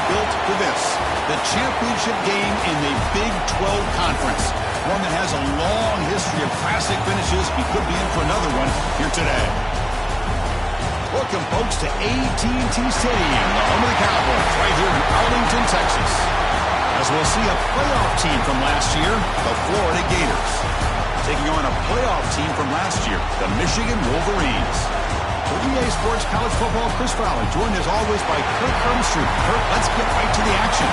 built for this, the championship game in the Big 12 Conference. One that has a long history of classic finishes. We could be in for another one here today. Welcome, folks, to AT&T Stadium, the home of the Cowboys, right here in Arlington, Texas. As we'll see a playoff team from last year, the Florida Gators, taking on a playoff team from last year, the Michigan Wolverines. For EA Sports College Football, Chris Fowler, joined as always by Kirk Hermstreet. Kirk, let's get right to the action.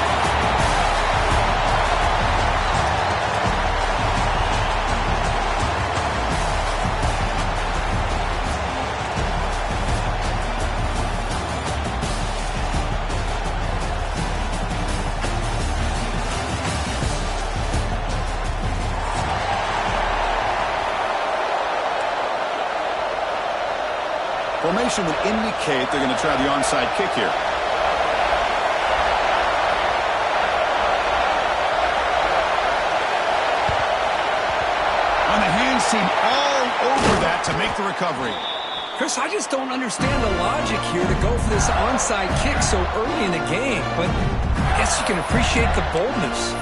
Formation would indicate they're going to try the onside kick here. On the hands team all over that to make the recovery. Chris, I just don't understand the logic here to go for this onside kick so early in the game, but I guess you can appreciate the boldness.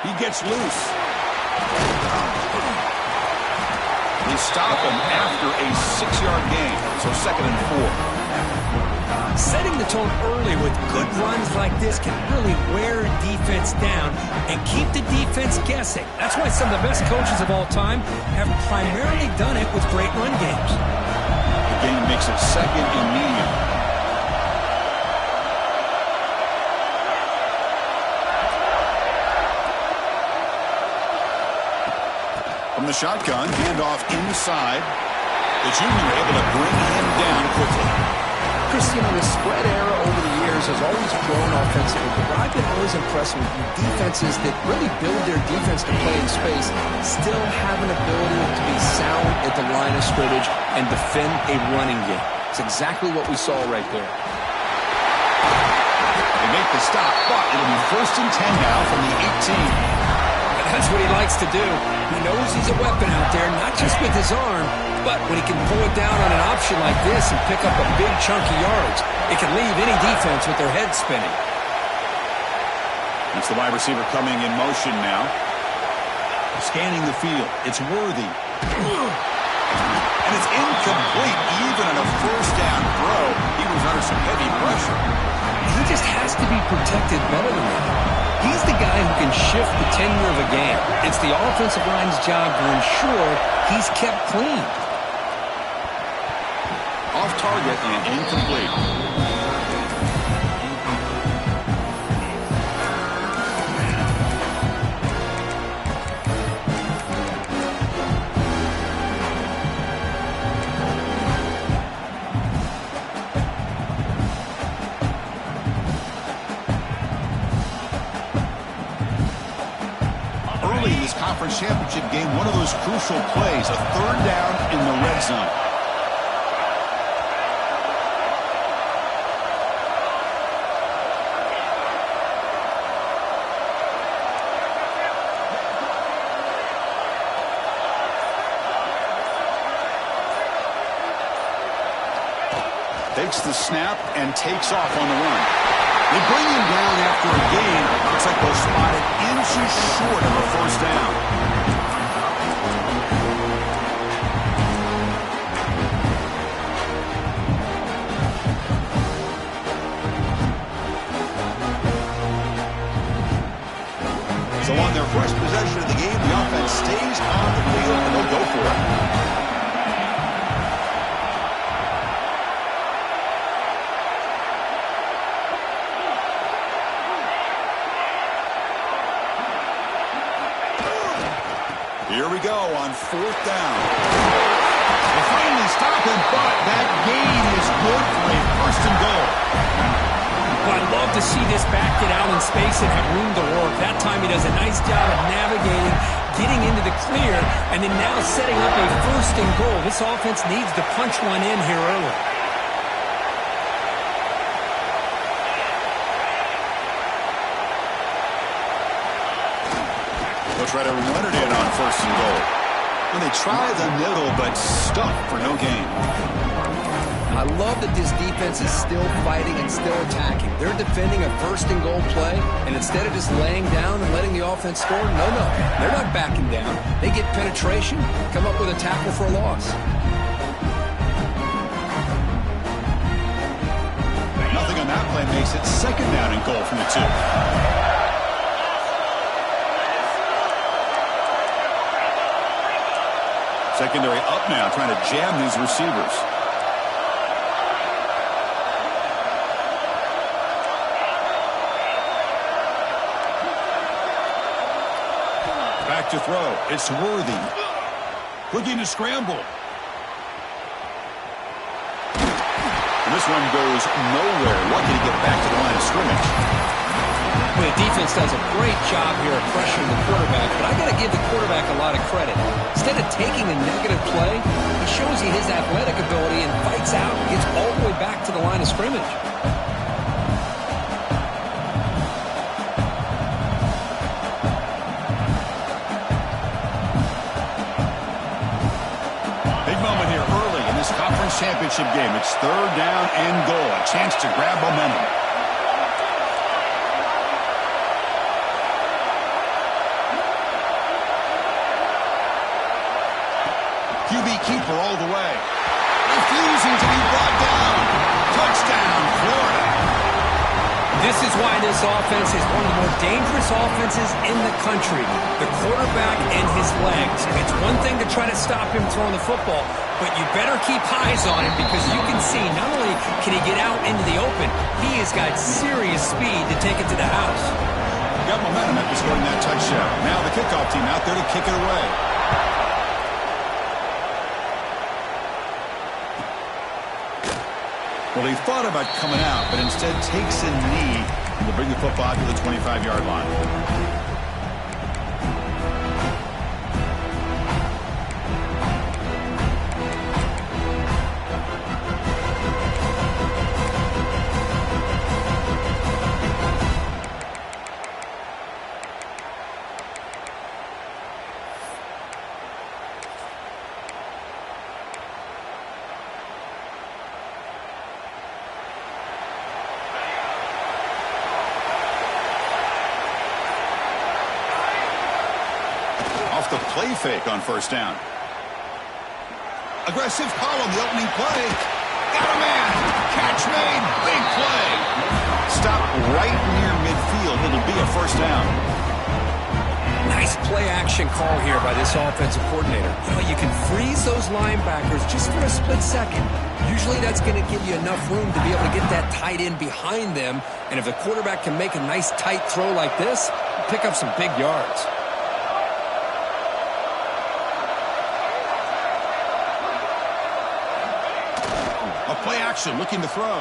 He gets loose. They stop him after a 6-yard gain, so 2nd and 4. Setting the tone early with good runs like this can really wear a defense down and keep the defense guessing. That's why some of the best coaches of all time have primarily done it with great run games. The game makes it 2nd and medium. From the shotgun, handoff inside. The junior able to bring him down quickly. Chris, the spread era over the years has always grown offensively, but what I've been always impressed with defenses that really build their defense to play in space still have an ability to be sound at the line of scrimmage and defend a running game. It's exactly what we saw right there. They make the stop, but it'll be 1st and 10 now from the 18. That's what he likes to do. He knows he's a weapon out there, not just with his arm, but when he can pull it down on an option like this and pick up a big chunk of yards, it can leave any defense with their head spinning. It's the wide receiver coming in motion now. Scanning the field. It's Worthy. And it's incomplete. Even on a 1st down throw, he was under some heavy pressure. He just has to be protected better than that. He's the guy who can shift the tenure of a game. It's the offensive line's job to ensure he's kept clean. Off target and incomplete. In this conference championship game, one of those crucial plays, a 3rd down in the red zone. Takes the snap and takes off on the run. They bring him down after a gain. Looks like they'll spot it inches short of a 1st down. So on their first possession of the game, the offense stays on the field and they'll go for it. Here we go on 4th down. They finally stop him, but that gain is good for a 1st and goal. Well, I love to see this back get out in space and have room to work. That time he does a nice job of navigating, getting into the clear, and then now setting up a first and goal. This offense needs to punch one in here early. They'll try to run it in on first and goal. And they try the middle, but stuck for no gain. I love that this defense is still fighting and still attacking. They're defending a first and goal play, and instead of just laying down and letting the offense score, no, they're not backing down. They get penetration, come up with a tackle for a loss. Nothing on that play makes it second down and goal from the 2. Secondary up now, trying to jam these receivers. Back to throw. It's Worthy. Looking to scramble. And this one goes nowhere. Lucky to get back to the line of scrimmage. The defense does a great job here of pressuring the quarterback, but I got to give the quarterback a lot of credit. Instead of taking a negative play, he shows you his athletic ability and fights out and gets all the way back to the line of scrimmage. Big moment here early in this conference championship game. It's third down and goal. A chance to grab momentum. QB keeper all the way. Refusing to be brought down. Touchdown, Florida. This is why this offense is one of the more dangerous offenses in the country. The quarterback and his legs. It's one thing to try to stop him throwing the football, but you better keep eyes on him because you can see not only can he get out into the open, he has got serious speed to take it to the house. Got momentum after scoring that touchdown. Now the kickoff team out there to kick it away. Well, he thought about coming out, but instead takes a knee and will bring the football to the 25-yard line. Off the play fake on first down. Aggressive call on the opening play. Got a man. Catch made. Big play. Stop right near midfield. It'll be a first down. Nice play action call here by this offensive coordinator. You know, you can freeze those linebackers just for a split second. Usually that's going to give you enough room to be able to get that tight end behind them. And if the quarterback can make a nice tight throw like this, pick up some big yards. Play action, looking to throw.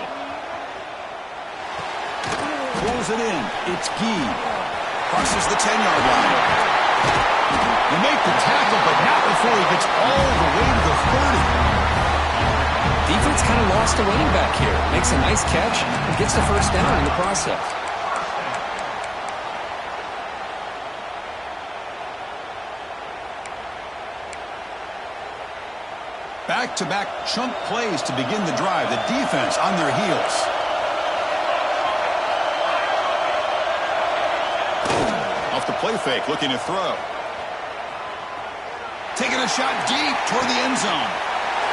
Pulls it in. It's Gee. Crosses the 10-yard line. They make the tackle, but not before he gets all the way to the 30. Defense kind of lost a running back here. Makes a nice catch and gets the first down in the process. Back-to-back chunk plays to begin the drive. The defense on their heels. Off the play fake, looking to throw. Taking a shot deep toward the end zone.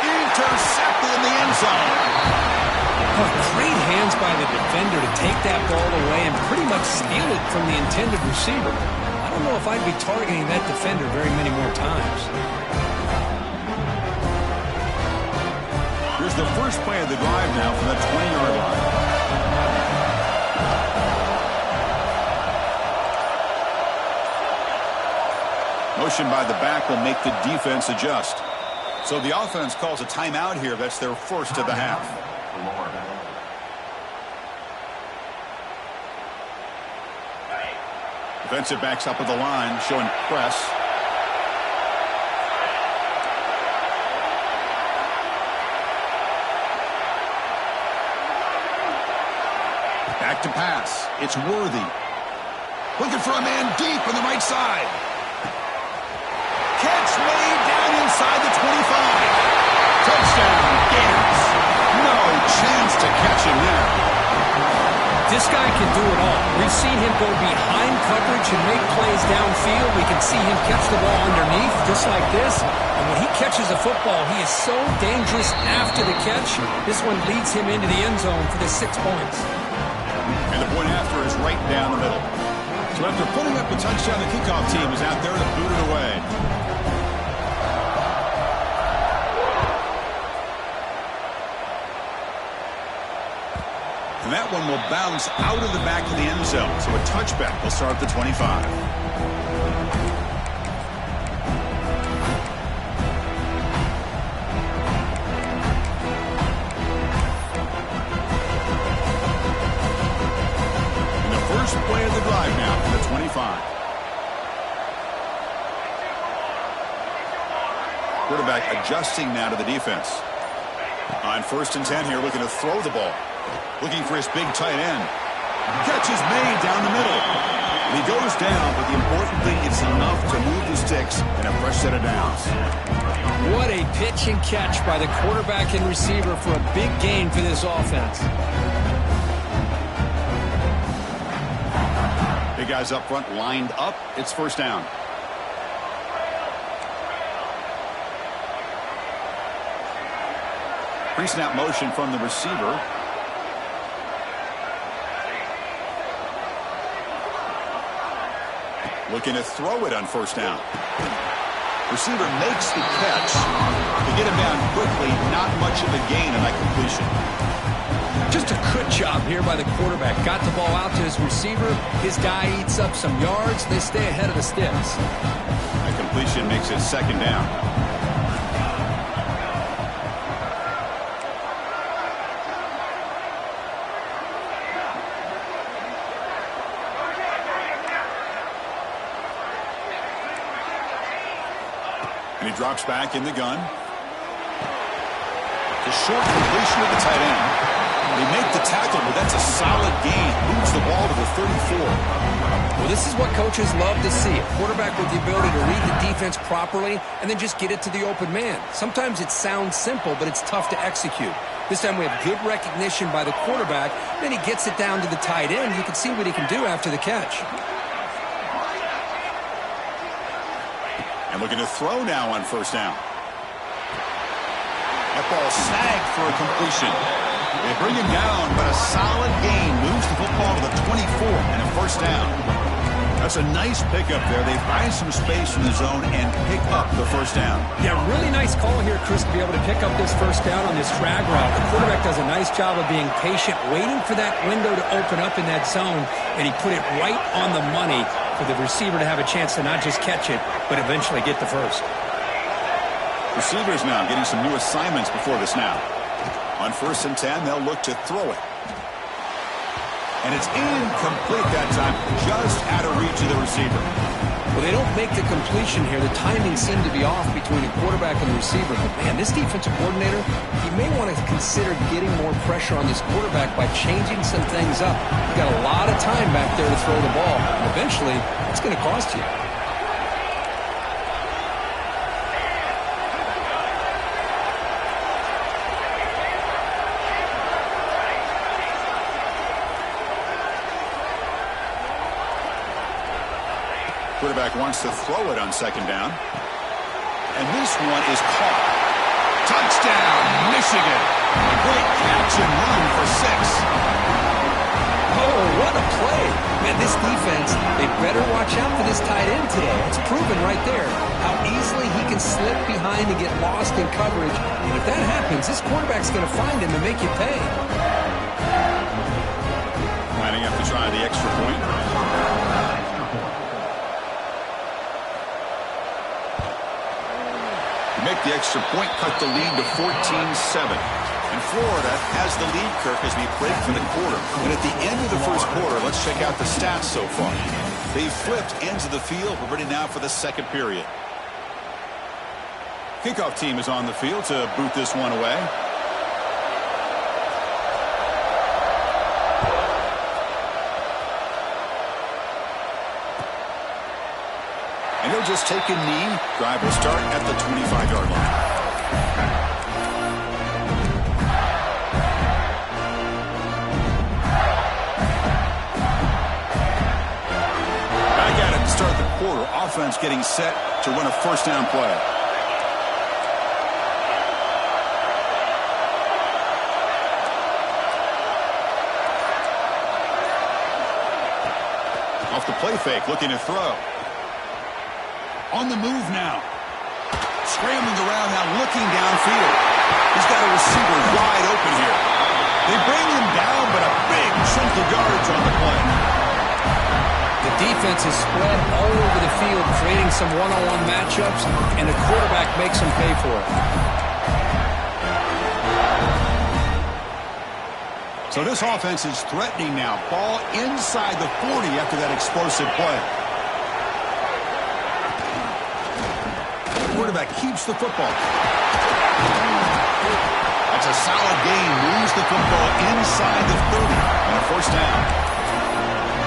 Intercepted in the end zone. Oh, great hands by the defender to take that ball away and pretty much steal it from the intended receiver. I don't know if I'd be targeting that defender very many more times. Here's the first play of the drive now from the 20-yard line. Motion by the back will make the defense adjust. So the offense calls a timeout here. That's their first of the half. Defensive backs up at the line, showing press. Back to pass. It's Worthy. Looking for a man deep on the right side. Catch made down inside the 25. Touchdown, Gators. No chance to catch him there. This guy can do it all. We've seen him go behind coverage and make plays downfield. We can see him catch the ball underneath, just like this. And when he catches a football, he is so dangerous after the catch. This one leads him into the end zone for the 6 points. And the point after is right down the middle. So after putting up a touchdown, the kickoff team is out there to boot it away. And that one will bounce out of the back of the end zone. So a touchback will start at the 25. And the first play of the drive now for the 25. Quarterback adjusting now to the defense. On 1st and 10 here, looking to throw the ball. Looking for his big tight end. Catch is made down the middle. And he goes down, but the important thing is enough to move the sticks and a fresh set of downs. What a pitch and catch by the quarterback and receiver for a big gain for this offense. Big guys up front lined up. It's 1st down. Pre-snap motion from the receiver. Looking to throw it on 1st down. Receiver makes the catch. To get him down quickly, not much of a gain on that completion. Just a good job here by the quarterback. Got the ball out to his receiver. His guy eats up some yards. They stay ahead of the sticks. That completion makes it 2nd down. And he drops back in the gun. The short completion of the tight end. They make the tackle, but that's a solid gain. Moves the ball to the 34. Well, this is what coaches love to see. A quarterback with the ability to read the defense properly and then just get it to the open man. Sometimes it sounds simple, but it's tough to execute. This time we have good recognition by the quarterback. Then he gets it down to the tight end. You can see what he can do after the catch. And looking to throw now on 1st down. That ball snagged for a completion. They bring him down, but a solid gain moves the football to the 24 and a 1st down. That's a nice pickup there. They find some space in the zone and pick up the 1st down. Yeah, really nice call here, Chris, to be able to pick up this 1st down on this drag route. The quarterback does a nice job of being patient, waiting for that window to open up in that zone, and he put it right on the money for the receiver to have a chance to not just catch it, but eventually get the 1st. Receivers now getting some new assignments before the snap. On 1st and 10, they'll look to throw it. And it's incomplete that time, just out of reach of the receiver. Well, they don't make the completion here. The timing seemed to be off between the quarterback and the receiver. But, man, this defensive coordinator, he may want to consider getting more pressure on this quarterback by changing some things up. You got a lot of time back there to throw the ball. Eventually, it's going to cost you. Quarterback wants to throw it on 2nd down. And this one is caught. Touchdown, Michigan. A great catch and run for 6. Oh, what a play. Man, this defense, they better watch out for this tight end today. It's proven right there how easily he can slip behind and get lost in coverage. And if that happens, this quarterback's going to find him and make you pay. Lining up to try the extra point. Make the extra point, cut the lead to 14-7. And Florida has the lead, Kirk, as we break for the quarter. And at the end of the 1st quarter, let's check out the stats so far. They flipped ends of the field. We're ready now for the second period. Kickoff team is on the field to boot this one away. And they'll just take a knee. Drive will start at the 25-yard line. Back at it to start the quarter. Offense getting set to run a first down play. Off the play fake, looking to throw. On the move now. Scrambling around now, looking downfield. He's got a receiver wide open here. They bring him down, but a big chunk of yards on the play. The defense is spread all over the field, creating some one-on-one matchups, and the quarterback makes them pay for it. So this offense is threatening now. Ball inside the 40 after that explosive play. Quarterback keeps the football. That's a solid gain. Moves the football inside the 30 on a first down.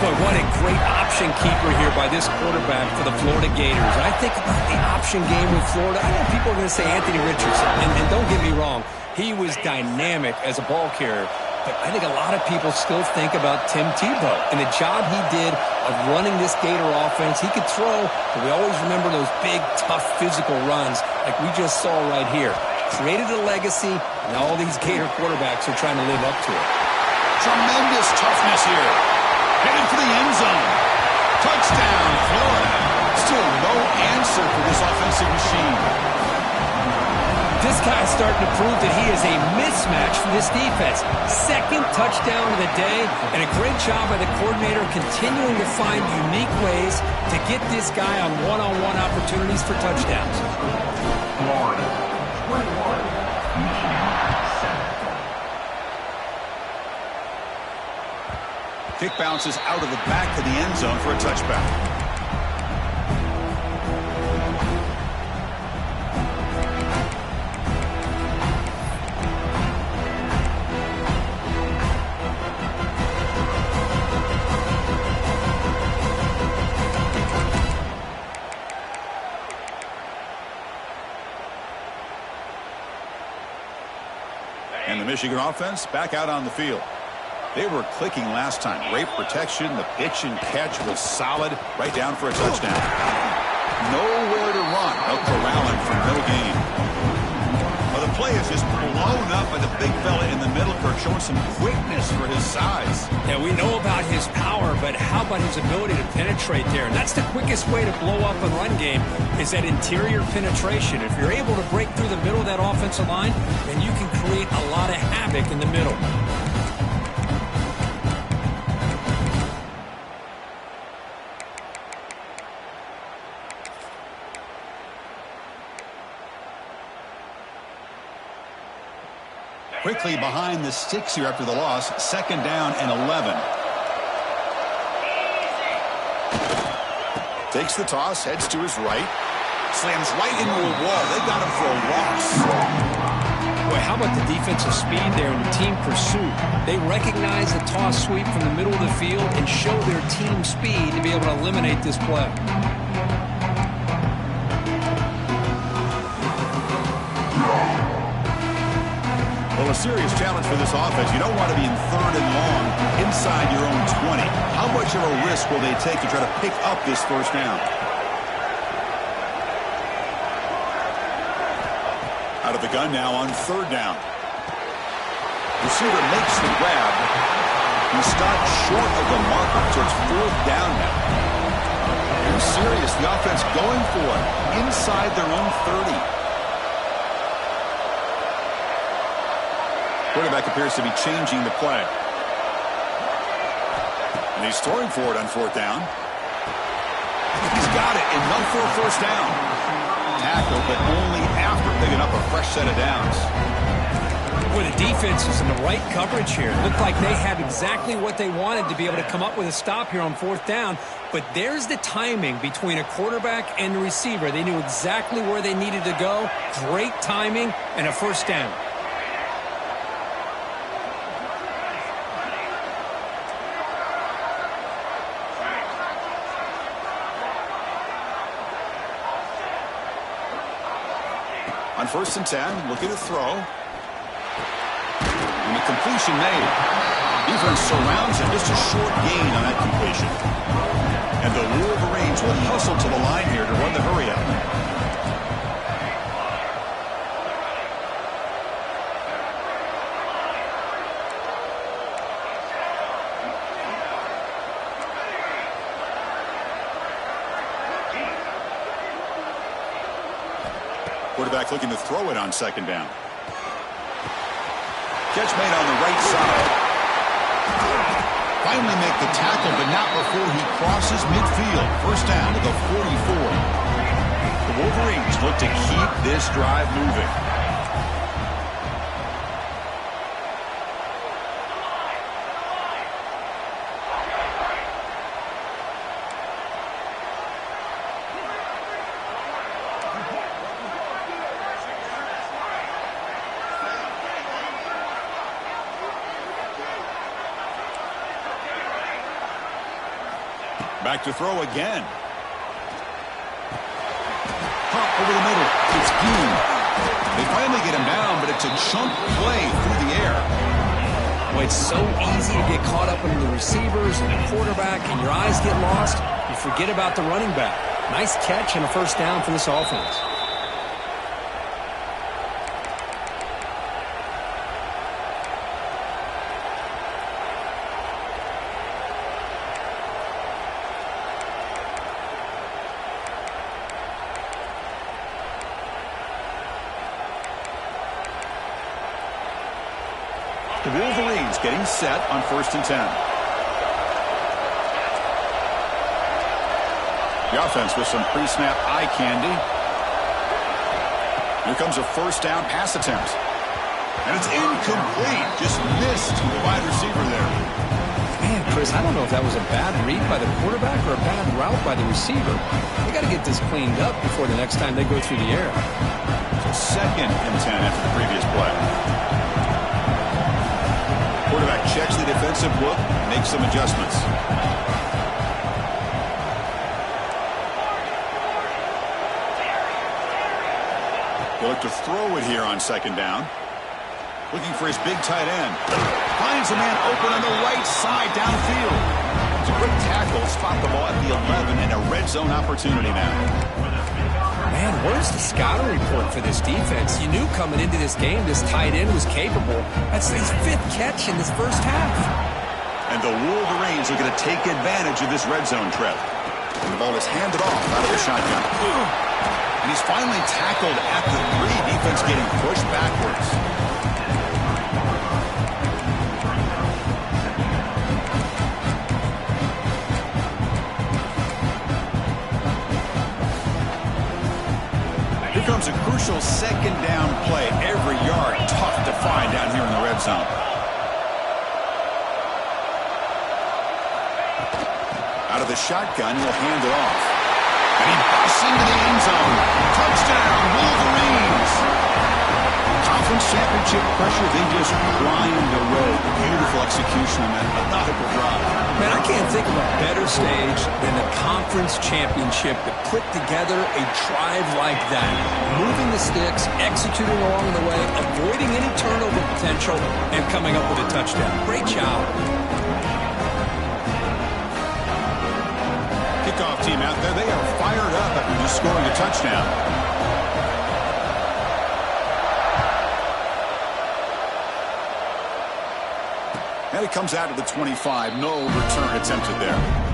Boy, what a great option keeper here by this quarterback for the Florida Gators. I think about the option game with Florida. I know people are going to say Anthony Richardson, and don't get me wrong, he was dynamic as a ball carrier. But I think a lot of people still think about Tim Tebow and the job he did of running this Gator offense. He could throw, but we always remember those big, tough, physical runs like we just saw right here. Created a legacy, and all these Gator quarterbacks are trying to live up to it. Tremendous toughness here. Headed for the end zone. Touchdown, Florida. Still no answer for this offensive machine. This guy's starting to prove that he is a mismatch for this defense. Second touchdown of the day, and a great job by the coordinator continuing to find unique ways to get this guy on one-on-one opportunities for touchdowns. Florida, 21, Michigan, 7. Kick bounces out of the back of the end zone for a touchback. And the Michigan offense back out on the field. They were clicking last time. Great protection. The pitch and catch was solid. Right down for a touchdown. Nowhere to run. They'll corral him for no gain. Well, the play is just blown up by the big fella in the middle, Kirk, showing some quickness for his size. Yeah, we know about his power, but how about his ability to penetrate there? And that's the quickest way to blow up a run game is that interior penetration. If you're able to break through the middle of that offensive line, then you can create a lot of havoc in the middle. Quickly behind the sticks here after the loss. Second down and 11. Takes the toss, heads to his right. Slams right into a wall. They got him for a loss. Boy, how about the defensive speed there and the team pursuit? They recognize the toss sweep from the middle of the field and show their team speed to be able to eliminate this play. Well, a serious challenge for this offense. You don't want to be in third and long inside your own 20. How much of a risk will they take to try to pick up this first down? Out of the gun now on third down. Receiver makes the grab. He stopped short of the marker, so it's fourth down now. They're serious. The offense going for it inside their own 30. Quarterback appears to be changing the play. And he's throwing for it on fourth down. He's got it, enough for a first down. Tackle, but only after picking up a fresh set of downs. Well, the defense was in the right coverage here. Looked like they had exactly what they wanted to be able to come up with a stop here on 4th down. But there's the timing between a quarterback and the receiver. They knew exactly where they needed to go. Great timing and a 1st down. On 1st and 10, looking to throw. And a completion made. Defense surrounds him. Just a short gain on that completion. And the Wolverines will hustle to the line here to run the hurry up. Quarterback looking to throw it on 2nd down. Catch made on the right side. Finally make the tackle, but not before he crosses midfield. 1st down to the 44. The Wolverines look to keep this drive moving. Back to throw again. Pop over the middle. It's Dean. They finally get him down, but it's a chunk play through the air. Well, it's so easy to get caught up into the receivers and the quarterback, and your eyes get lost. You forget about the running back. Nice catch and a 1st down for this offense. The Wolverines getting set on 1st and 10. The offense with some pre-snap eye candy. Here comes a 1st down pass attempt. And it's incomplete. Just missed the wide receiver there. Man, Chris, I don't know if that was a bad read by the quarterback or a bad route by the receiver. They got to get this cleaned up before the next time they go through the air. So 2nd and 10 after the previous play. Quarterback checks the defensive look, makes some adjustments. He'll look to throw it here on 2nd down. Looking for his big tight end. Finds a man open on the right side downfield. It's a quick tackle, spot the ball at the 11, and a red zone opportunity now. Man, where's the scouting report for this defense? You knew coming into this game this tight end was capable. That's his 5th catch in this 1st half. And the Wolverines are going to take advantage of this red zone trip. And the ball is handed off out of the shotgun. And he's finally tackled at the 3. Defense getting pushed backwards. Here comes a crucial 2nd down play. Every yard tough to find down here in the red zone. Out of the shotgun, he'll hand it off. And he busts into the end zone. Touchdown, Wolverines! Conference championship pressure, they just grind the road. Beautiful execution on that methodical drive. Man, I can't think of a better stage than the conference championship to put together a drive like that. Moving the sticks, executing along the way, avoiding any turnover potential, and coming up with a touchdown. Great job. Kickoff team out there, they are fired up after just scoring a touchdown. And it comes out of the 25. No return attempted there.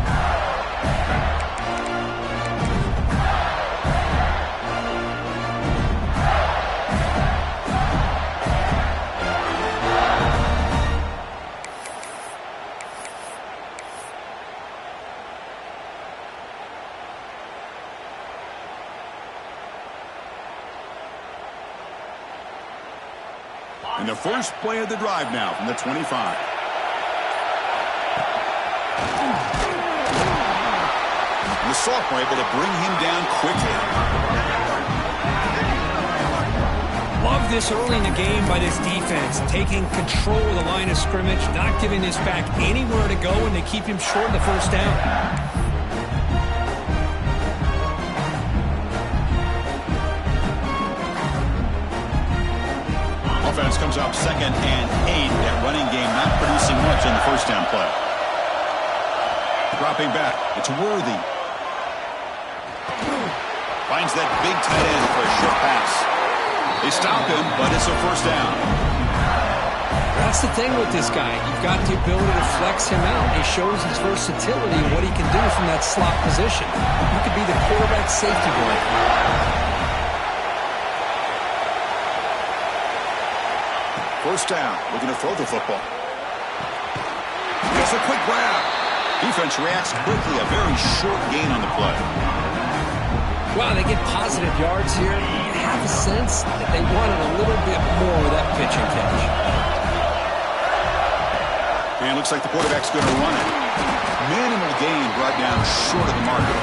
And the first play of the drive now from the 25. And the sophomore able to bring him down quickly. Love this early in the game by this defense, taking control of the line of scrimmage, not giving this back anywhere to go, and they keep him short of the first down. Offense comes up 2nd and 8. That running game not producing much on the first down play. Dropping back, it's Worthy. Finds that big tight end for a short pass. They stop him, but it's a first down. That's the thing with this guy. You've got the ability to flex him out. He shows his versatility and what he can do from that slot position. He could be the quarterback safety blanket. First down, looking to throw the football. It's a quick grab. Defense reacts quickly, a very short gain on the play. Wow, they get positive yards here. You have a sense that they wanted a little bit more with that pitch and catch. And looks like the quarterback's going to run it. Minimal gain brought down short of the marker.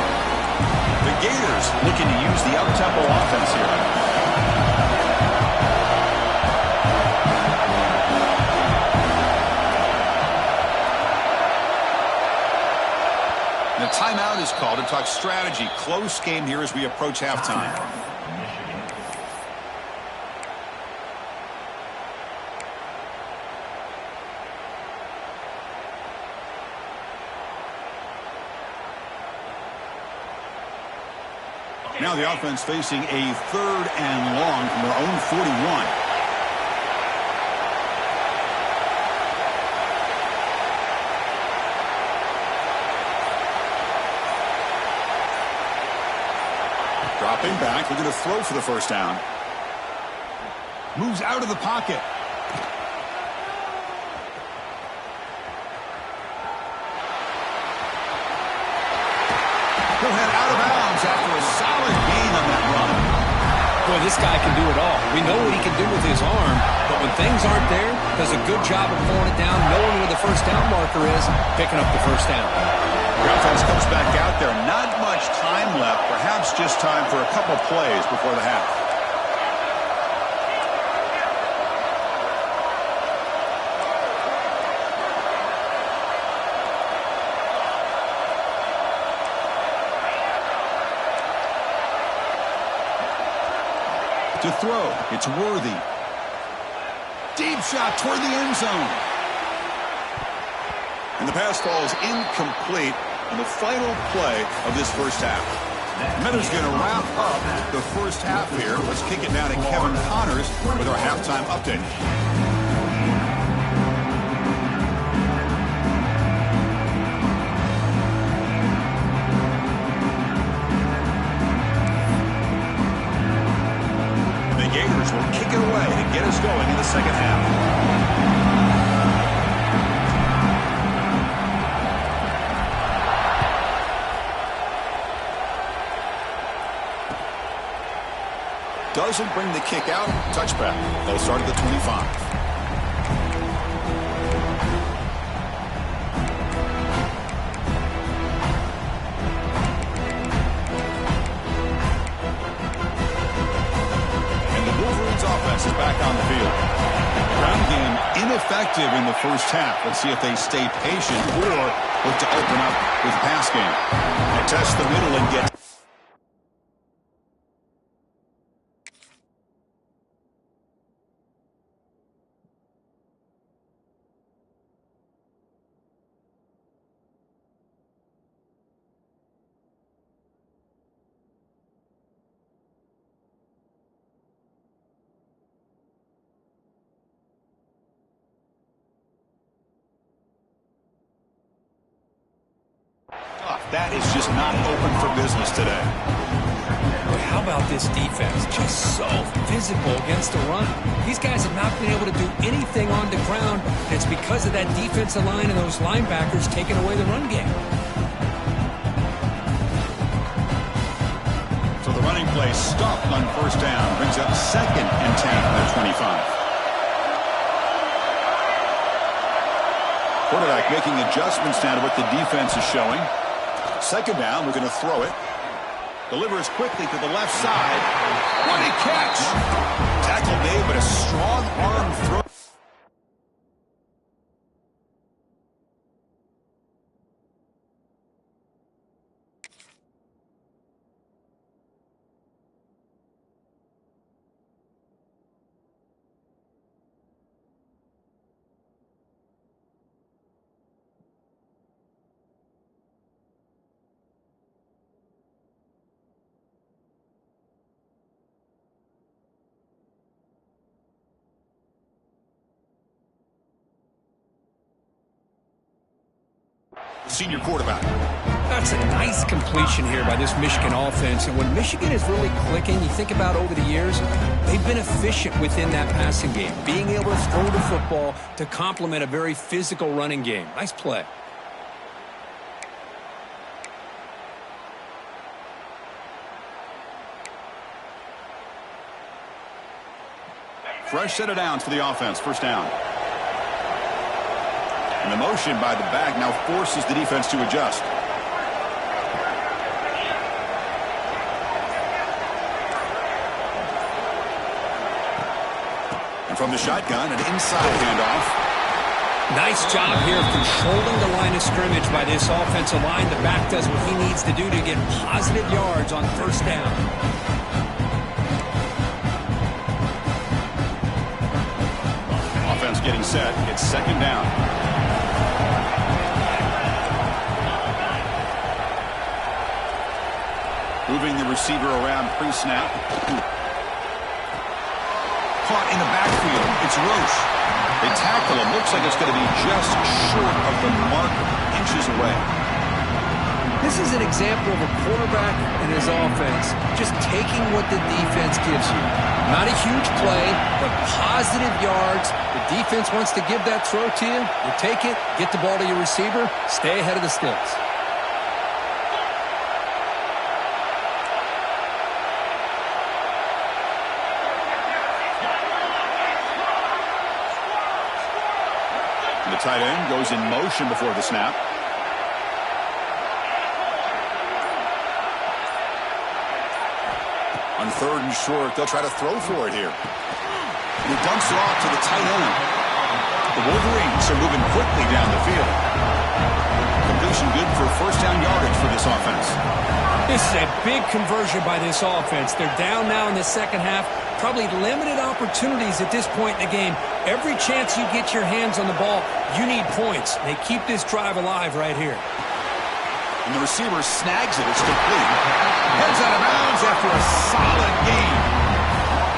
The Gators looking to use the up-tempo offense here. The timeout is called to talk strategy. Close game here as we approach halftime. Now the offense facing a 3rd and long from their own 41. Dropping back, looking to throw for the first down. Moves out of the pocket. He'll head out of bounds after a solid gain on that run. Boy, this guy can do it all. We know what he can do with his arm, but when things aren't there, does a good job of pulling it down, knowing where the first down marker is, picking up the first down. The offense comes back out there. Not much time left. Perhaps just time for a couple plays before the half. To throw, it's Worthy. Deep shot toward the end zone. And the pass falls incomplete on the final play of this first half. Meadows going to wrap up the first half here. Let's kick it now to Kevin Connors with our halftime update. The Gators will kick it away to get us going in the second half. Doesn't bring the kick out. Touchback. They'll start at the 25. And the Wolverines offense is back on the field. Ground game ineffective in the first half. Let's see if they stay patient or look to open up with pass game. And test the middle and get that is just not open for business today. How about this defense? Just so physical against the run. These guys have not been able to do anything on the ground, and it's because of that defensive line and those linebackers taking away the run game. So the running play stopped on first down. Brings up 2nd and 10 on the 25. Quarterback making adjustments now to what the defense is showing. Second down, we're going to throw it. Delivers quickly to the left side. What a catch! Tackle made, but a strong arm throw. Senior quarterback. That's a nice completion here by this Michigan offense. And when Michigan is really clicking, you think about over the years, they've been efficient within that passing game, being able to throw the football to complement a very physical running game. Nice play. Fresh set of downs for the offense. First down. And the motion by the back now forces the defense to adjust. And from the shotgun, an inside handoff. Nice job here of controlling the line of scrimmage by this offensive line. The back does what he needs to do to get positive yards on first down. Offense getting set. It's second down. Moving the receiver around pre-snap. Caught in the backfield. It's Roche. They tackle him. Looks like it's going to be just short of the mark, inches away. This is an example of a quarterback and his offense just taking what the defense gives you. Not a huge play, but positive yards. The defense wants to give that throw to you. You take it, get the ball to your receiver, stay ahead of the sticks. The tight end goes in motion before the snap. On third and short, they'll try to throw for it here. And he dumps it off to the tight end. The Wolverines are moving quickly down the field. Completion good for first down yardage for this offense. This is a big conversion by this offense. They're down now in the second half. Probably limited opportunities at this point in the game. Every chance you get your hands on the ball, you need points. They keep this drive alive right here. And the receiver snags it. It's complete. Heads out of bounds after a solid game.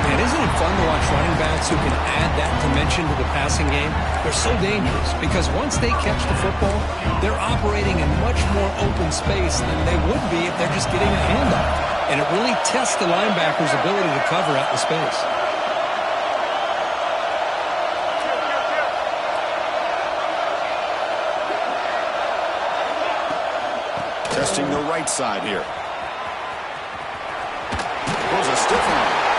Man, isn't it fun to watch running backs who can add that dimension to the passing game? They're so dangerous because once they catch the football, they're operating in much more open space than they would be if they're just getting a handoff. And it really tests the linebacker's ability to cover out the space. Testing the right side here. Throws a stiff one.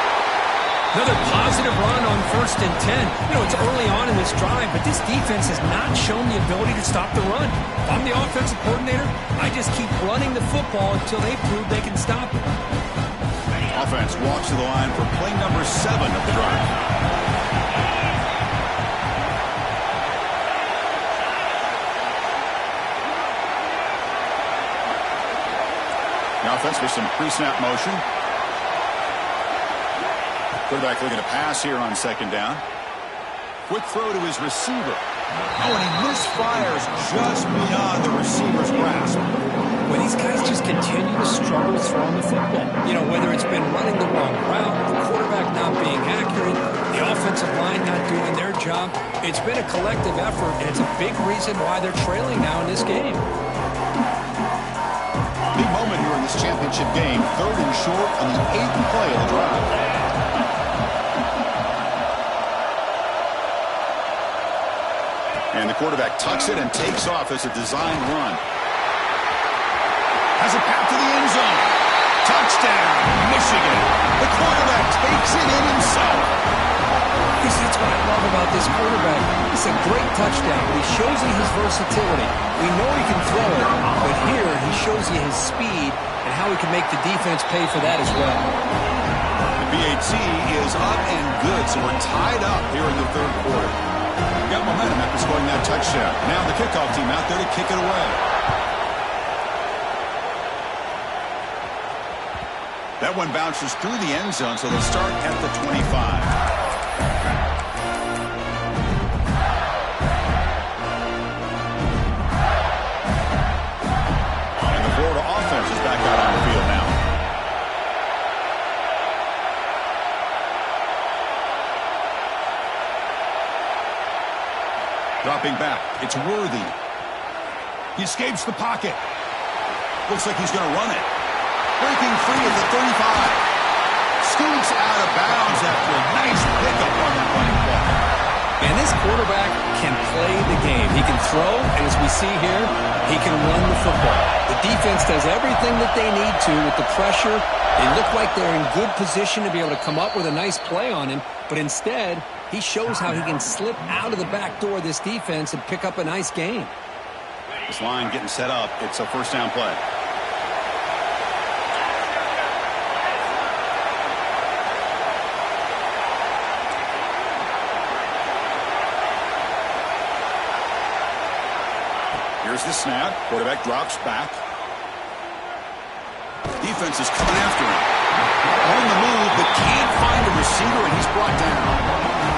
Another positive run on 1st and 10. You know, it's early on in this drive, but this defense has not shown the ability to stop the run. If I'm the offensive coordinator, I just keep running the football until they prove they can stop it. Offense walks to the line for play number 7 of the drive. The offense with some pre-snap motion. Quarterback looking to pass here on second down. Quick throw to his receiver. Oh, and he misfires just beyond the receiver's grasp. Well, these guys just continue to struggle throwing the football. You know, whether it's been running the wrong route, the quarterback not being accurate, the offensive line not doing their job. It's been a collective effort, and it's a big reason why they're trailing now in this game. Big moment here in this championship game. 3rd and short on the 8th play of the drive. And the quarterback tucks it and takes off as a design run. Has a path to the end zone. Touchdown, Michigan. The quarterback takes it in himself. Because that's what I love about this quarterback. It's a great touchdown, but he shows you his versatility. We know he can throw it, but here he shows you his speed and how he can make the defense pay for that as well. The BAT is up and good, so we're tied up here in the third quarter. Got momentum after scoring that touchdown. Now the kickoff team out there to kick it away. That one bounces through the end zone, so they'll start at the 25. Offense is back out on the field now. Dropping back. It's Worthy. He escapes the pocket. Looks like he's going to run it. Breaking free at the 35. Scoots out of bounds after a nice pickup on that running play. And this quarterback can play the game. He can throw, and as we see here, he can run the football. The defense does everything that they need to with the pressure. They look like they're in good position to be able to come up with a nice play on him, but instead, he shows how he can slip out of the back door of this defense and pick up a nice gain. This line getting set up. It's a first down play. Here's the snap. Quarterback drops back. Defense is coming after him. On the move, but can't find a receiver, and he's brought down.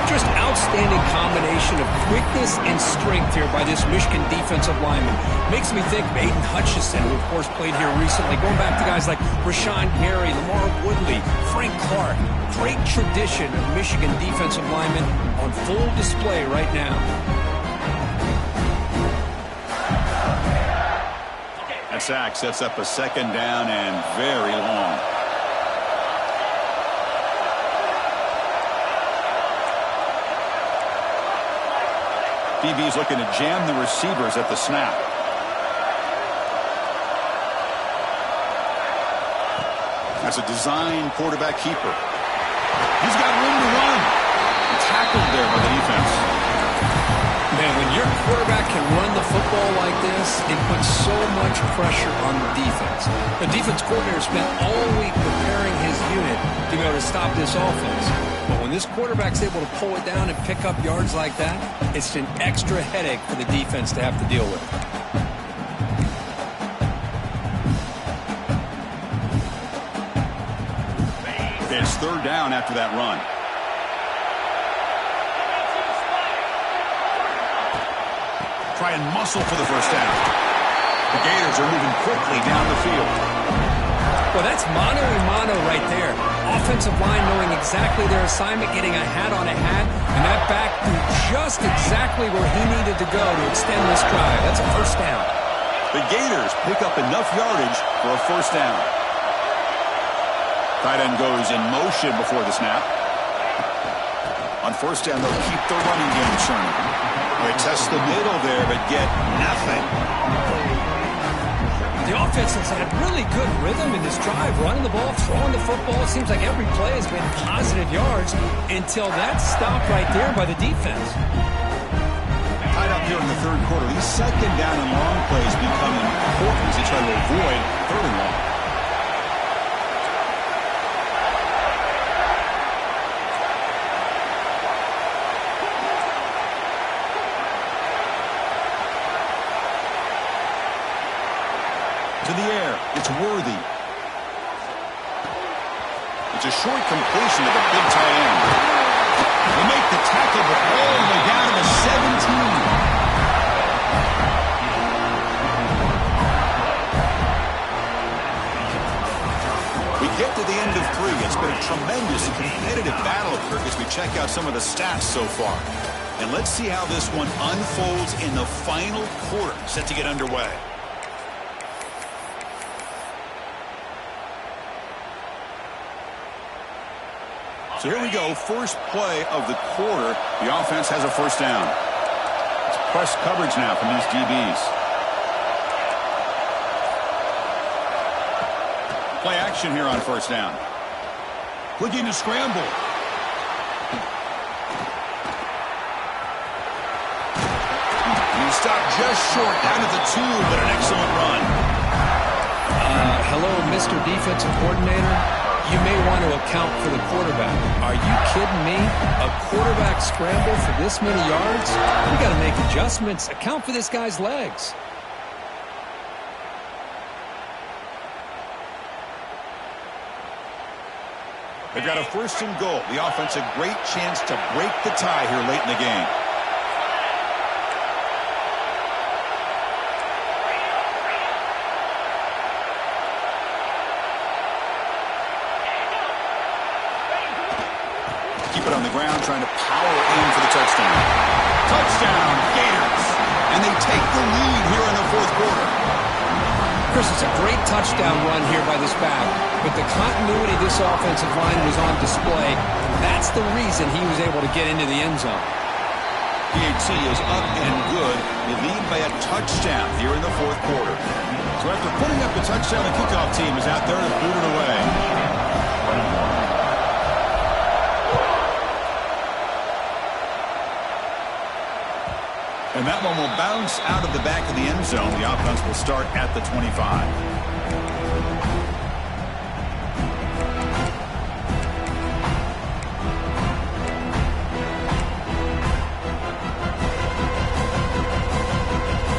Just outstanding combination of quickness and strength here by this Michigan defensive lineman. Makes me think of Aiden Hutchinson, who, of course, played here recently. Going back to guys like Rashawn Gary, Lamar Woodley, Frank Clark. Great tradition of Michigan defensive linemen on full display right now. That sack sets up a second down and very long. DB's looking to jam the receivers at the snap. That's a design quarterback keeper. He's got room to run. Tackled there by the defense. Man, when your quarterback can run the football like this, it puts so much pressure on the defense. The defense coordinator spent all week preparing his unit to be able to stop this offense. But when this quarterback's able to pull it down and pick up yards like that, it's an extra headache for the defense to have to deal with. It's third down after that run. Try and muscle for the first down. The Gators are moving quickly down the field. Well, that's mano-a-mano right there. Offensive line knowing exactly their assignment, getting a hat on a hat, and that back threw just exactly where he needed to go to extend this drive. That's a first down. The Gators pick up enough yardage for a first down. Tight end goes in motion before the snap. On first down, they'll keep the running game churning. They test the middle there, but get nothing. The offense has had really good rhythm in this drive, running the ball, throwing the football. It seems like every play has been positive yards until that stop right there by the defense. Tied up here in the third quarter. These second down and long plays become important as they try to avoid third and long. To the air, it's Worthy. It's a short completion to the big tight end. They make the tackle, but all the way down to the 17. We get to the end of 3. It's been a tremendous competitive battle, Kirk, as we check out some of the stats so far. And let's see how this one unfolds in the final quarter, set to get underway. So here we go, first play of the quarter. The offense has a first down. It's press coverage now from these DBs. Play action here on first down. Looking to scramble. stopped just short, down at the 2, but an excellent run. Hello, Mr. Defensive Coordinator. You may want to account for the quarterback. Are you kidding me? A quarterback scramble for this many yards? We got to make adjustments. Account for this guy's legs. They've got a 1st and goal. The offense a great chance to break the tie here late in the game. Keep it on the ground, trying to power in for the touchdown. Touchdown, Gators! And they take the lead here in the 4th quarter. Chris, it's a great touchdown run here by this back, but the continuity of this offensive line was on display. That's the reason he was able to get into the end zone. PAT is up and good. They lead by a touchdown here in the 4th quarter. So after putting up the touchdown, the kickoff team is out there to boot it away. And that one will bounce out of the back of the end zone. The offense will start at the 25.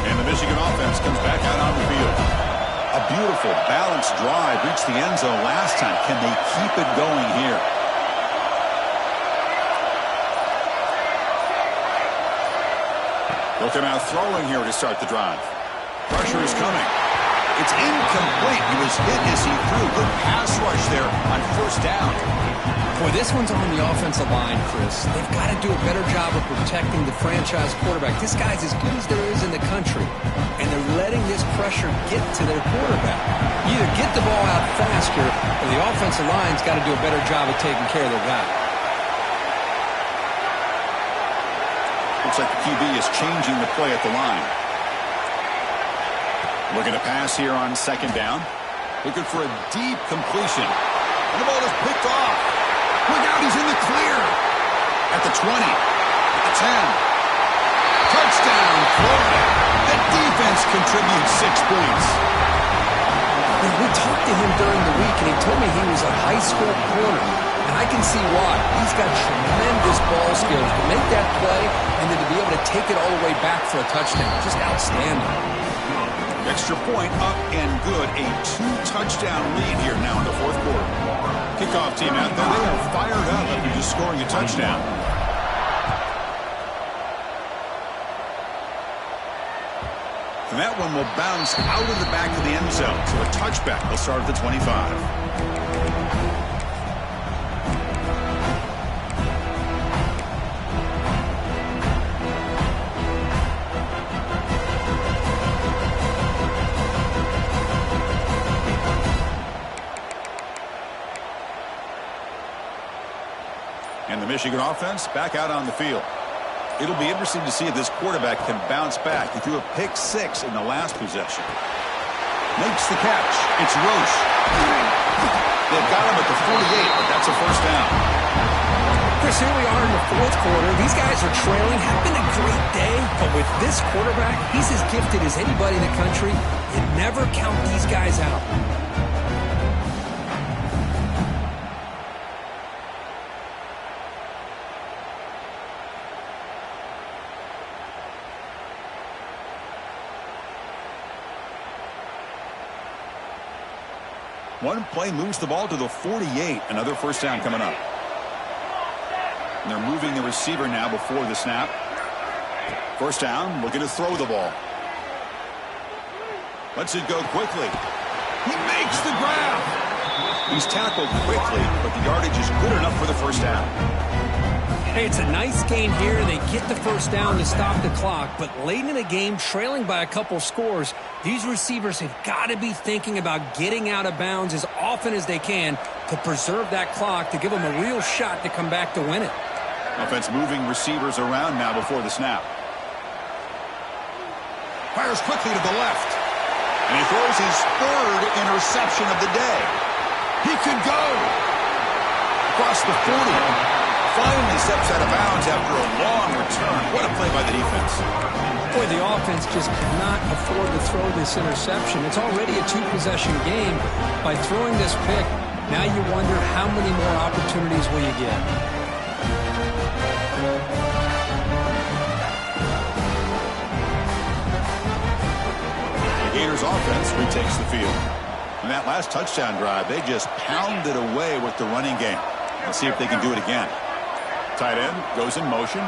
And the Michigan offense comes back out on the field. A beautiful, balanced drive reached the end zone last time. Can they keep it going here? They'll come out throwing here to start the drive. Pressure is coming. It's incomplete. He was hit as he threw. Good pass rush there on 1st down. Boy, this one's on the offensive line, Chris. They've got to do a better job of protecting the franchise quarterback. This guy's as good as there is in the country, and they're letting this pressure get to their quarterback. You either get the ball out faster, or the offensive line's got to do a better job of taking care of their guy. Looks like the QB is changing the play at the line. Looking to pass here on 2nd down. Looking for a deep completion. And the ball is picked off. Look out, he's in the clear. At the 20. At the 10. Touchdown, Florida. The defense contributes 6 points. We talked to him during the week, and he told me he was a high school corner. And I can see why. He's got tremendous ball skills to make that play and then to be able to take it all the way back for a touchdown. Just outstanding. Extra point up and good. A 2-touchdown lead here now in the 4th quarter. Kickoff team out there. They are fired up after just scoring a touchdown. And that one will bounce out of the back of the end zone. So a touchback will start at the 25. And the Michigan offense back out on the field. It'll be interesting to see if this quarterback can bounce back. He threw a pick-6 in the last possession. Makes the catch. It's Roche. They've got him at the 48, but that's a 1st down. Chris, here we are in the 4th quarter. These guys are trailing. Have been a great day, but with this quarterback, he's as gifted as anybody in the country. You never count these guys out. One play moves the ball to the 48. Another 1st down coming up. And they're moving the receiver now before the snap. 1st down, looking to throw the ball. Lets it go quickly. He makes the grab. He's tackled quickly, but the yardage is good enough for the 1st down. Hey, it's a nice gain here. They get the 1st down to stop the clock, but late in the game, trailing by a couple scores, these receivers have got to be thinking about getting out of bounds as often as they can to preserve that clock, to give them a real shot to come back to win it. Offense moving receivers around now before the snap. Fires quickly to the left. And he throws his 3rd interception of the day. He could go across the 40. Finally steps out of bounds after a long return. What a play by the defense. Boy, the offense just could not afford to throw this interception. It's already a two-possession game. By throwing this pick, now you wonder how many more opportunities will you get. The Gators offense retakes the field. In that last touchdown drive, they just pounded away with the running game. Let's see if they can do it again. Tight end goes in motion.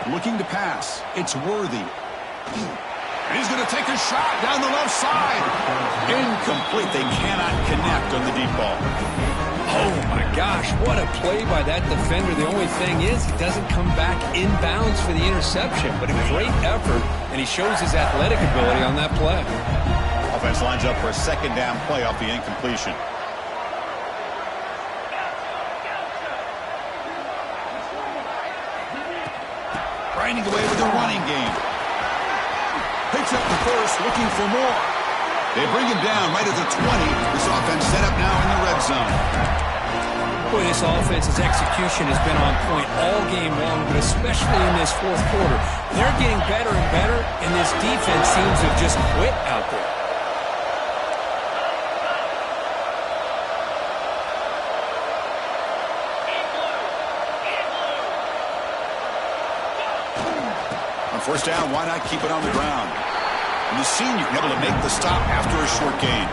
Looking to pass. It's Worthy. And he's going to take a shot down the left side. Incomplete. They cannot connect on the deep ball. Oh, my gosh. What a play by that defender. The only thing is he doesn't come back inbounds for the interception. But a great effort, and he shows his athletic ability on that play. Offense lines up for a second down play off the incompletion. Grinding away with the running game. Picks up the first, looking for more. They bring him down right at the 20. This offense set up now in the red zone. Boy, this offense's execution has been on point all game long, but especially in this fourth quarter. They're getting better and better, and this defense seems to have just quit out there. First down, why not keep it on the ground? And the senior able to make the stop after a short gain.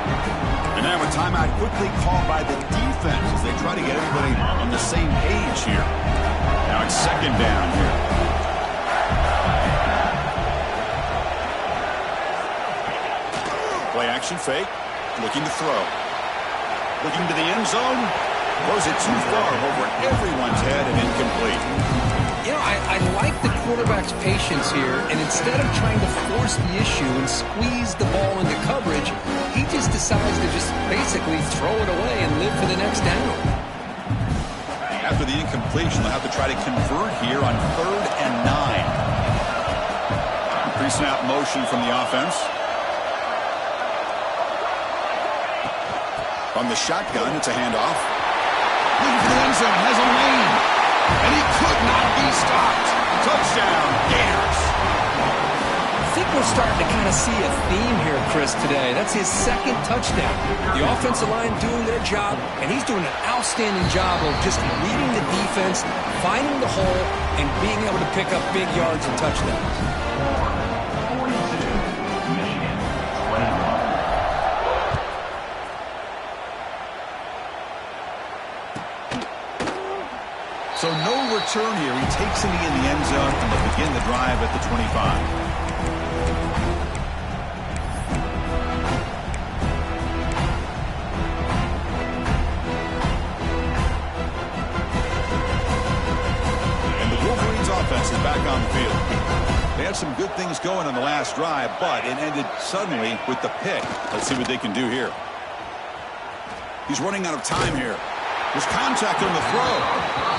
And now a timeout quickly called by the defense as they try to get everybody on the same page here. Now it's second down here. Play action fake. Looking to throw. Looking to the end zone. Throws it too far over everyone's head and incomplete. You know, I like the quarterback's patience here, and instead of trying to force the issue and squeeze the ball into coverage, he just decides to just basically throw it away and live for the next down. After the incompletion, they'll have to try to convert here on 3rd and 9. Pre-snap motion from the offense. On the shotgun, it's a handoff. Looking for the end zone, has a lane. And he could not be stopped. Touchdown, Gators. I think we're starting to kind of see a theme here, Chris, today. That's his second touchdown. The offensive line doing their job, and he's doing an outstanding job of just reading the defense, finding the hole, and being able to pick up big yards and touchdowns. 42, Michigan, 21. So no return here. He takes him in the end zone, and they'll begin the drive at the 25. And the Wolverines offense is back on the field. They had some good things going on the last drive, but it ended suddenly with the pick. Let's see what they can do here. He's running out of time here. There's contact on the throw.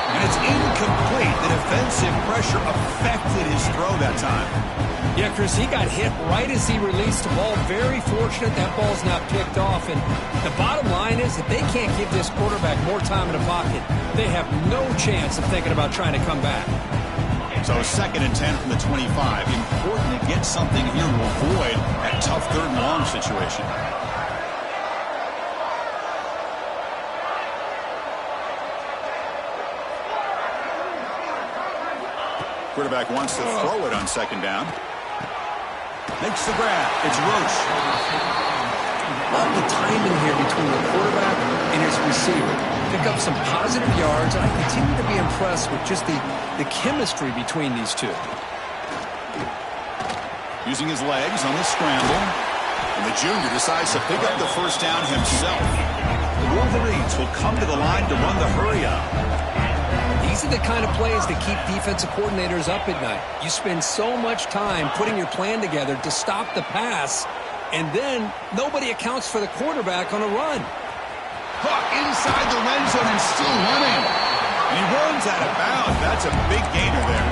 And it's incomplete. The defensive pressure affected his throw that time. Yeah, Chris, he got hit right as he released the ball. Very fortunate that ball's not picked off. And the bottom line is that they can't give this quarterback more time in the pocket. They have no chance of thinking about trying to come back. So 2nd and 10 from the 25. Important to get something here to avoid that tough 3rd and long situation. Quarterback wants to throw it on 2nd down. Makes the grab. It's Roche. Love the timing here between the quarterback and his receiver. Pick up some positive yards, and I continue to be impressed with just the chemistry between these two. Using his legs on the scramble. And the junior decides to pick up the first down himself. The Wolverines will come to the line to run the hurry up. These are the kind of plays that keep defensive coordinators up at night. You spend so much time putting your plan together to stop the pass, and then nobody accounts for the quarterback on a run. Hook inside the red zone and still running. And he runs out of bounds. That's a big gainer there.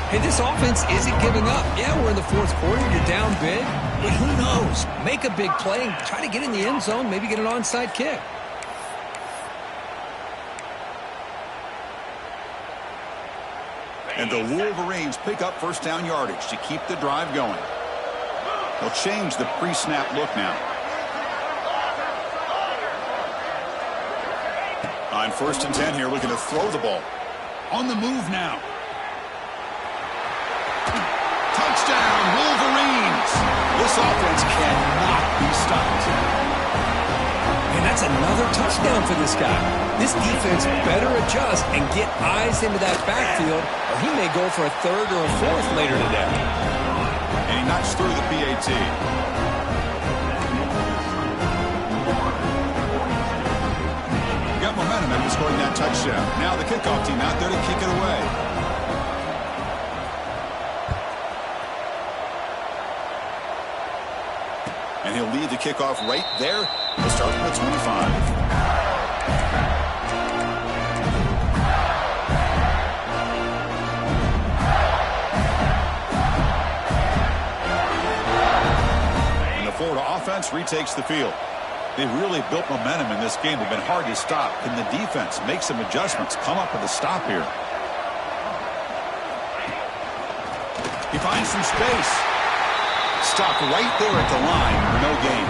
Hey, this offense isn't giving up. Yeah, we're in the fourth quarter. You're down big. But who knows? Make a big play and try to get in the end zone, maybe get an onside kick. And the Wolverines pick up first down yardage to keep the drive going. They'll change the pre-snap look now. On 1st and 10 here, looking to throw the ball. On the move now. Touchdown, Wolverines! This offense cannot be stopped. And that's another touchdown for this guy. This defense better adjust and get eyes into that backfield, or he may go for a 3rd or a 4th later today. And he knocks through the PAT. Got momentum after scoring that touchdown. Now the kickoff team out there to kick it away. And he'll lead the kickoff right there. He'll start from the 25. And the Florida offense retakes the field. They really built momentum in this game. They've been hard to stop. Can the defense make some adjustments, come up with a stop here? He finds some space. Stopped right there at the line for no gain.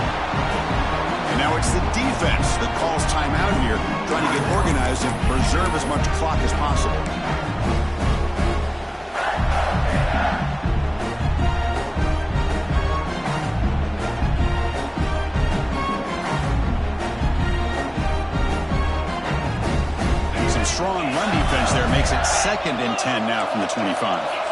And now it's the defense that calls timeout here, trying to get organized and preserve as much clock as possible. And some strong run defense there makes it 2nd and 10 now from the 25.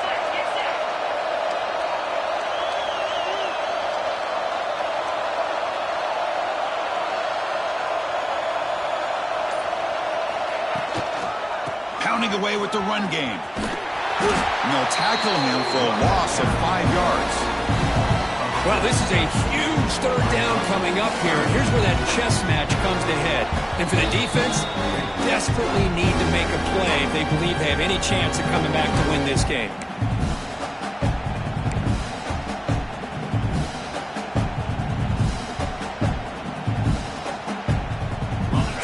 Away with the run game. And they'll tackle him for a loss of 5 yards. Well, this is a huge 3rd down coming up here. Here's where that chess match comes to head. And for the defense, they desperately need to make a play if they believe they have any chance of coming back to win this game.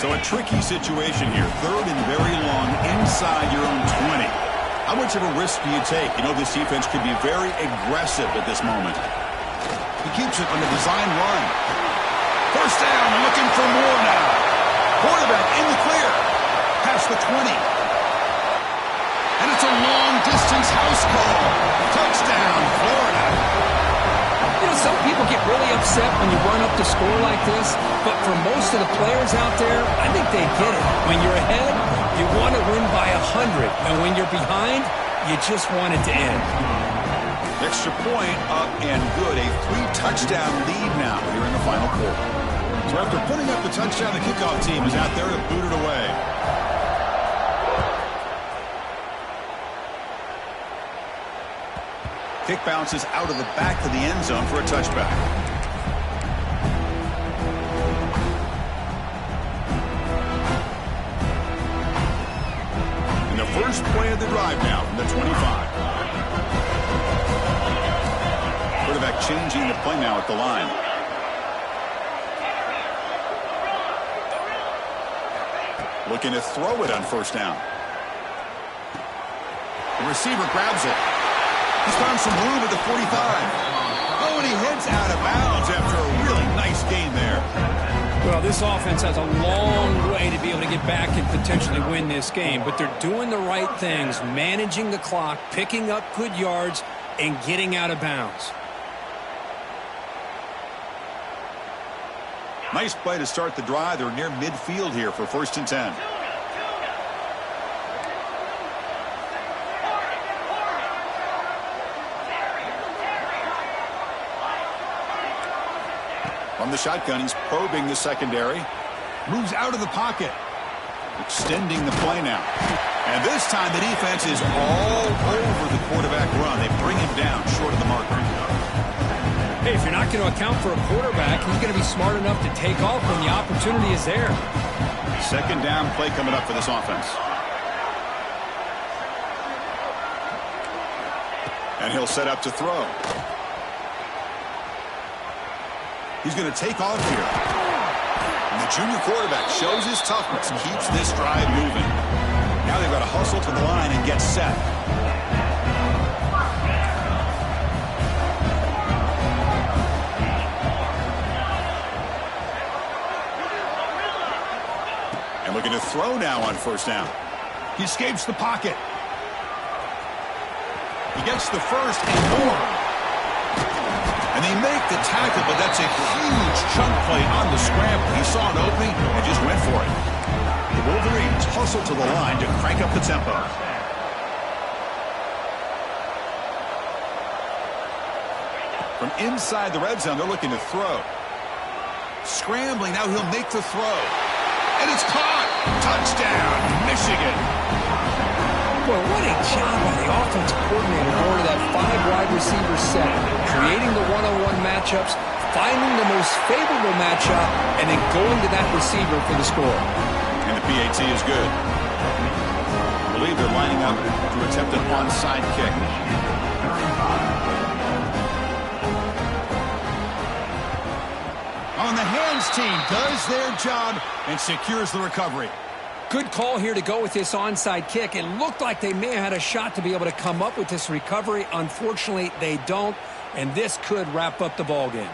So a tricky situation here. 3rd and very long inside your own 20. How much of a risk do you take? You know, this defense could be very aggressive at this moment. He keeps it on the design run. 1st down, looking for more now. Quarterback in the clear. Past the 20. And it's a long-distance house call. Touchdown, Florida. You know, some people get really upset when you run up the score like this, but for most of the players out there, I think they get it. When you're ahead, you want to win by 100, and when you're behind, you just want it to end. Extra point up and good. A 3-touchdown lead now here in the final quarter. So after putting up the touchdown, the kickoff team is out there to boot it away. Kick bounces out of the back of the end zone for a touchback. And the first play of the drive now from the 25. Quarterback changing the play now at the line. Looking to throw it on 1st down. The receiver grabs it. He's found some room at the 45. Oh, and he heads out of bounds after a really nice game there. Well, this offense has a long way to be able to get back and potentially win this game, but they're doing the right things, managing the clock, picking up good yards, and getting out of bounds. Nice play to start the drive. They're near midfield here for 1st and 10. From the shotgun, he's probing the secondary. Moves out of the pocket. Extending the play now. And this time the defense is all over the quarterback run. They bring him down short of the marker. Hey, if you're not going to account for a quarterback, he's going to be smart enough to take off when the opportunity is there. 2nd down play coming up for this offense. And he'll set up to throw. He's going to take off here. And the junior quarterback shows his toughness, keeps this drive moving. Now they've got to hustle to the line and get set. now on first down. He escapes the pocket. He gets the first and more. And they make the tackle, but that's a huge chunk play on the scramble. He saw an opening and just went for it. The Wolverines hustle to the line to crank up the tempo. From inside the red zone, they're looking to throw. Scrambling, now he'll make the throw. And it's caught! Touchdown, Michigan! Well, what a job by the offensive coordinator going to that 5-wide receiver set, creating the one-on-one matchups, finding the most favorable matchup, and then going to that receiver for the score. And the PAT is good. I believe they're lining up to attempt an onside kick. On the hands team does their job and secures the recovery. Good call here to go with this onside kick. It looked like they may have had a shot to be able to come up with this recovery. Unfortunately, they don't, and this could wrap up the ballgame.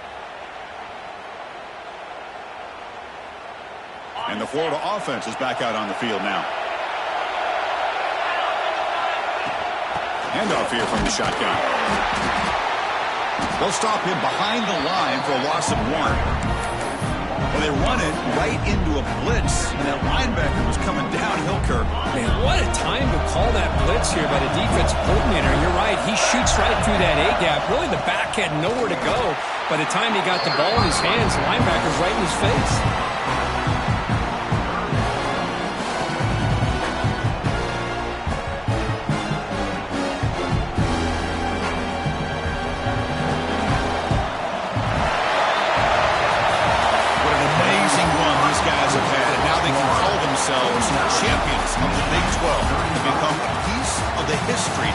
And the Florida offense is back out on the field now. Handoff here from the shotgun. They'll stop him behind the line for a loss of 1. Well, they run it right into a blitz, and that linebacker was coming downhill, Kirk. Man, what a time to call that blitz here by the defensive coordinator. You're right, he shoots right through that A-gap. Really, the back had nowhere to go. By the time he got the ball in his hands, the linebacker's right in his face. Champions of the Big 12 to become a piece of the history